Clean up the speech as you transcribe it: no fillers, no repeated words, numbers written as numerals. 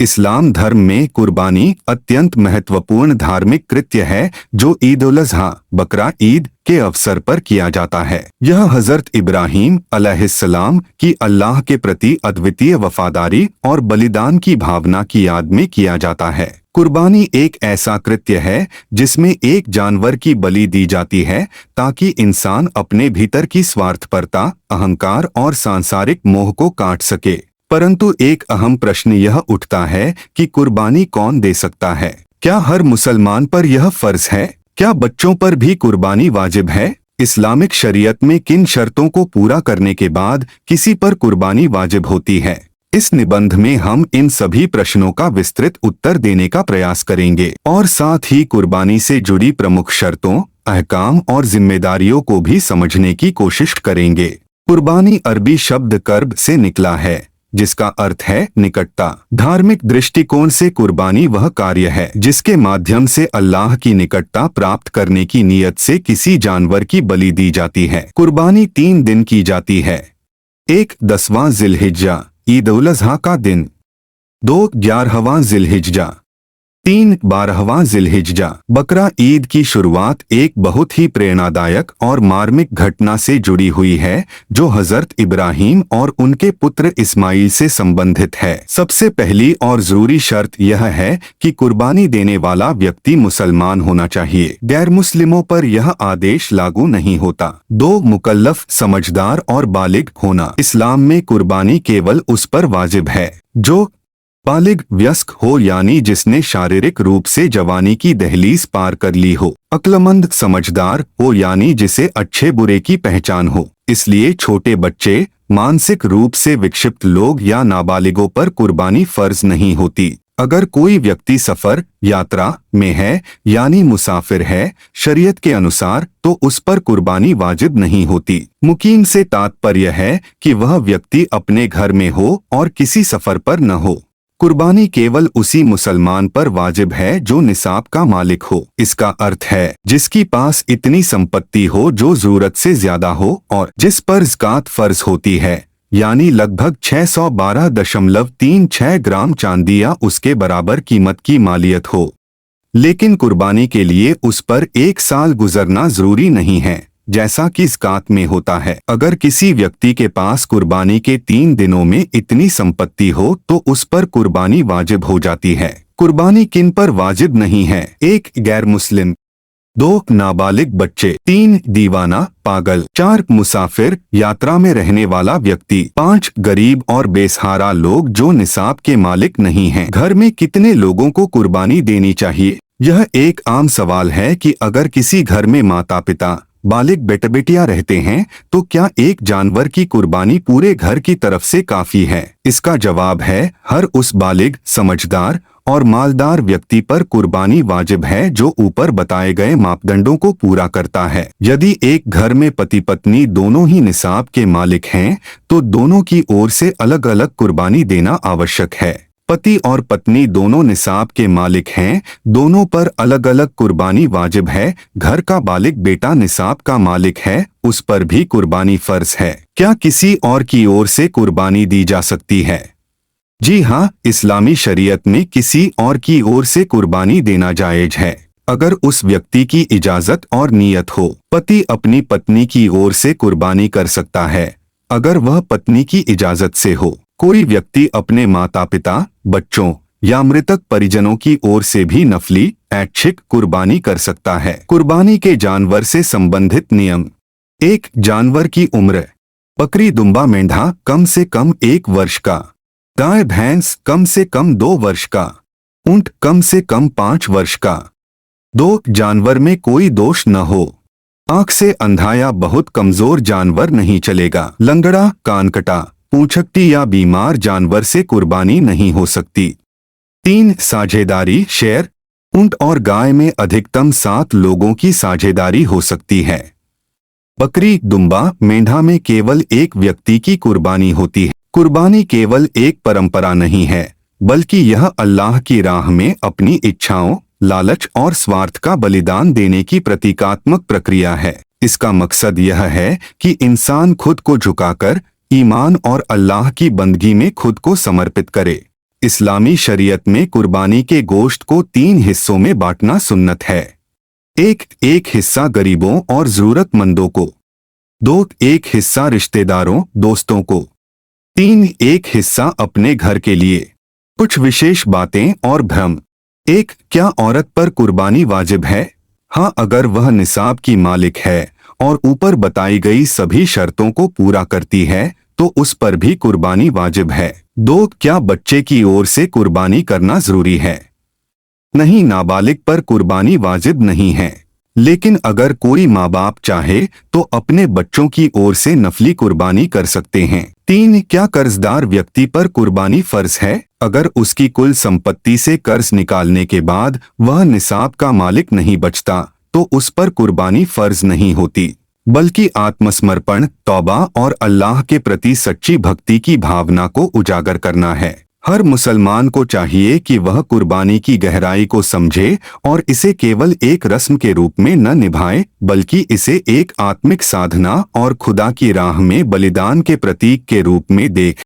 इस्लाम धर्म में कुर्बानी अत्यंत महत्वपूर्ण धार्मिक कृत्य है जो ईद उल अज़हा बकरा ईद के अवसर पर किया जाता है। यह हजरत इब्राहीम अलैहिस्सलाम की अल्लाह के प्रति अद्वितीय वफादारी और बलिदान की भावना की याद में किया जाता है। कुर्बानी एक ऐसा कृत्य है जिसमें एक जानवर की बलि दी जाती है ताकि इंसान अपने भीतर की स्वार्थपरता, अहंकार और सांसारिक मोह को काट सके। परंतु एक अहम प्रश्न यह उठता है कि कुर्बानी कौन दे सकता है? क्या हर मुसलमान पर यह फर्ज है? क्या बच्चों पर भी कुर्बानी वाजिब है? इस्लामिक शरीयत में किन शर्तों को पूरा करने के बाद किसी पर कुर्बानी वाजिब होती है? इस निबंध में हम इन सभी प्रश्नों का विस्तृत उत्तर देने का प्रयास करेंगे और साथ ही कुर्बानी से जुड़ी प्रमुख शर्तों, अहकाम और जिम्मेदारियों को भी समझने की कोशिश करेंगे। कुर्बानी अरबी शब्द कर्ब से निकला है जिसका अर्थ है निकटता। धार्मिक दृष्टिकोण से कुर्बानी वह कार्य है जिसके माध्यम से अल्लाह की निकटता प्राप्त करने की नीयत से किसी जानवर की बलि दी जाती है। कुर्बानी 3 दिन की जाती है। 1 10वां जिलहिज्जा ईद उल अज़हा का दिन, 2 11वां जिलहिज्जा, 3 12वां जिलहिज्जा। बकरा ईद की शुरुआत एक बहुत ही प्रेरणादायक और मार्मिक घटना से जुड़ी हुई है जो हजरत इब्राहीम और उनके पुत्र इस्माइल से संबंधित है। सबसे पहली और जरूरी शर्त यह है कि कुर्बानी देने वाला व्यक्ति मुसलमान होना चाहिए। गैर मुस्लिमों पर यह आदेश लागू नहीं होता। 2 मुकल्लफ, समझदार और बालिग होना। इस्लाम में कुर्बानी केवल उस पर वाजिब है जो बालिग वयस्क हो यानी जिसने शारीरिक रूप से जवानी की दहलीज पार कर ली हो। अक्लमंद, समझदार हो यानी जिसे अच्छे बुरे की पहचान हो। इसलिए छोटे बच्चे, मानसिक रूप से विक्षिप्त लोग या नाबालिगों पर कुर्बानी फर्ज नहीं होती। अगर कोई व्यक्ति सफर यात्रा में है यानी मुसाफिर है शरीयत के अनुसार तो उस पर कुर्बानी वाजिब नहीं होती। मुकीम से तात्पर्य है कि वह व्यक्ति अपने घर में हो और किसी सफर पर न हो। कुर्बानी केवल उसी मुसलमान पर वाजिब है जो निसाब का मालिक हो। इसका अर्थ है जिसकी पास इतनी संपत्ति हो जो जरूरत से ज्यादा हो और जिस पर ज़कात फर्ज होती है यानी लगभग 612.36 ग्राम चांदी या उसके बराबर कीमत की मालियत हो। लेकिन कुर्बानी के लिए उस पर 1 साल गुजरना जरूरी नहीं है जैसा कि ज़कात में होता है। अगर किसी व्यक्ति के पास कुर्बानी के 3 दिनों में इतनी संपत्ति हो तो उस पर कुर्बानी वाजिब हो जाती है। कुर्बानी किन पर वाजिब नहीं है? 1 गैर मुस्लिम, 2 नाबालिग बच्चे, 3 दीवाना पागल, 4 मुसाफिर यात्रा में रहने वाला व्यक्ति, 5 गरीब और बेसहारा लोग जो निसाब के मालिक नहीं हैं। घर में कितने लोगों को कुर्बानी देनी चाहिए? यह एक आम सवाल है कि अगर किसी घर में माता पिता बालिग बेटे बेटियां रहते हैं तो क्या एक जानवर की कुर्बानी पूरे घर की तरफ से काफी है? इसका जवाब है हर उस बालिग, समझदार और मालदार व्यक्ति पर कुर्बानी वाजिब है जो ऊपर बताए गए मापदंडों को पूरा करता है। यदि एक घर में पति पत्नी दोनों ही निसाब के मालिक हैं तो दोनों की ओर से अलग अलग कुर्बानी देना आवश्यक है। पति और पत्नी दोनों निसाब के मालिक हैं, दोनों पर अलग अलग कुर्बानी वाजिब है। घर का बालिग बेटा निसाब का मालिक है, उस पर भी कुर्बानी फर्ज है। क्या किसी और की ओर से कुर्बानी दी जा सकती है? जी हाँ, इस्लामी शरीयत में किसी और की ओर से कुर्बानी देना जायज है अगर उस व्यक्ति की इजाजत और नीयत हो। पति अपनी पत्नी की ओर से कुर्बानी कर सकता है अगर वह पत्नी की इजाजत से हो। कोई व्यक्ति अपने माता पिता, बच्चों या मृतक परिजनों की ओर से भी नफली ऐच्छिक कुर्बानी कर सकता है। कुर्बानी के जानवर से संबंधित नियम। 1 जानवर की उम्र। बकरी दुम्बा मेंढा कम से कम 1 वर्ष का, गाय भैंस कम से कम 2 वर्ष का, ऊंट कम से कम 5 वर्ष का। 2 जानवर में कोई दोष न हो। आंख से अंधा या बहुत कमजोर जानवर नहीं चलेगा। लंगड़ा, कानकटा, पूंछकटी या बीमार जानवर से कुर्बानी नहीं हो सकती। 3 साझेदारी। शेर, ऊंट और गाय में अधिकतम 7 लोगों की साझेदारी हो सकती है। बकरी दुम्बा मेंढा में केवल एक व्यक्ति की कुर्बानी होती है। कुर्बानी केवल एक परंपरा नहीं है बल्कि यह अल्लाह की राह में अपनी इच्छाओं, लालच और स्वार्थ का बलिदान देने की प्रतीकात्मक प्रक्रिया है। इसका मकसद यह है कि इंसान खुद को झुकाकर ईमान और अल्लाह की बंदगी में खुद को समर्पित करे। इस्लामी शरीयत में कुर्बानी के गोश्त को 3 हिस्सों में बांटना सुन्नत है। एक हिस्सा गरीबों और जरूरतमंदों को। 2 एक हिस्सा रिश्तेदारों दोस्तों को। 3 एक हिस्सा अपने घर के लिए। कुछ विशेष बातें और भ्रम। 1 क्या औरत पर कुर्बानी वाजिब है? हाँ, अगर वह निसाब की मालिक है और ऊपर बताई गई सभी शर्तों को पूरा करती है तो उस पर भी कुर्बानी वाजिब है। 2 क्या बच्चे की ओर से कुर्बानी करना जरूरी है? नहीं, नाबालिग पर कुर्बानी वाजिब नहीं है, लेकिन अगर कोई माँ बाप चाहे तो अपने बच्चों की ओर से नफली कुर्बानी कर सकते हैं। 3 क्या कर्जदार व्यक्ति पर कुर्बानी फर्ज है? अगर उसकी कुल संपत्ति से कर्ज निकालने के बाद वह निसाब का मालिक नहीं बचता तो उस पर कुर्बानी फर्ज नहीं होती, बल्कि आत्मसमर्पण, तौबा और अल्लाह के प्रति सच्ची भक्ति की भावना को उजागर करना है। हर मुसलमान को चाहिए कि वह कुर्बानी की गहराई को समझे और इसे केवल एक रस्म के रूप में न निभाए, बल्कि इसे एक आत्मिक साधना और खुदा की राह में बलिदान के प्रतीक के रूप में देखे।